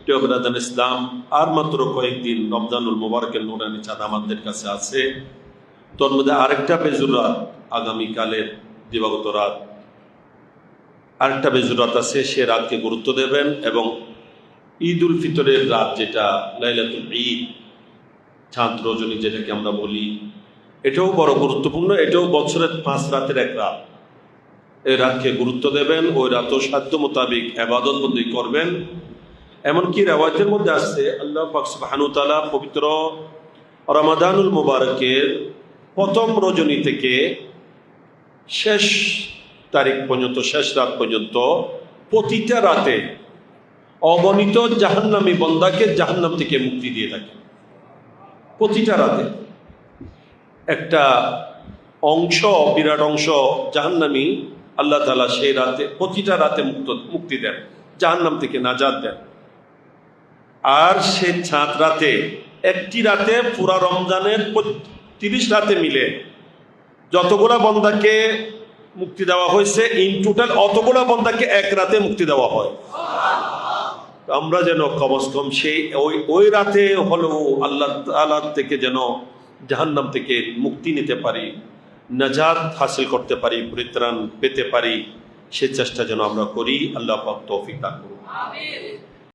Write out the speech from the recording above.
প্রিয় ব্রাদার ইসলাম, আর মাত্র কয়েকদিন রমজানুল মুবারকের নুরানি চাঁদ আমাদের কাছে আছে। তোর মধ্যে আরেকটা বেজুর রাত, আগামীকালের দিবাগত রাত আরেকটা বেজুর রাত আছে। সে রাতকে গুরুত্ব দেবেন এবং ঈদ উল ফিতরের রাত, যেটা লাইলাতুল ঈদ, চাঁদ রজনী যেটাকে আমরা বলি, এটাও বড় গুরুত্বপূর্ণ। এটাও বছরের 5 রাতের এক রাত। এই রাতকে গুরুত্ব দেবেন, ওই রাতও সাধ্য মোতাবেক ইবাদত বন্দেগী করবেন। এমনকি রেওয়ায়তের মধ্যে আসছে আল্লাহ পাক সুবহানাহু ওয়া তাআলা পবিত্র রমাদানুল মুবারকের প্রথম রজনী থেকে শেষ তারিখ পর্যন্ত, শেষ রাত পর্যন্ত প্রতিটা রাতে অগণিত জাহান্নামী বান্দাকে জাহান্নাম থেকে মুক্তি দিয়ে থাকে। প্রতিটা রাতে একটা অংশ, বিরাট অংশ জাহান্নামী আল্লাহ তাআলা সেই রাতে, প্রতিটা রাতে মুক্তি দেন, জাহান্নাম থেকে নাজাত দেন। আর সে চাঁদ রাতে, একটি রাতে পুরা রমজানের 30 রাতে মিলে যতগুলা বন্দাকে মুক্তি দেওয়া হয়েছে, ইন টোটাল অতগুলা বন্দাকে এক রাতে মুক্তি দেওয়া হয়। আমরা যেন কমস কম সেই ওই রাতে হলেও আল্লাহ তাআলা থেকে যেন জাহান্নাম থেকে মুক্তি নিতে পারি, নাজাত হাসিল করতে পারি, পরিত্রাণ পেতে পারি, সে চেষ্টা যেন আমরা করি। আল্লাহ পাক তৌফিক দান করুন।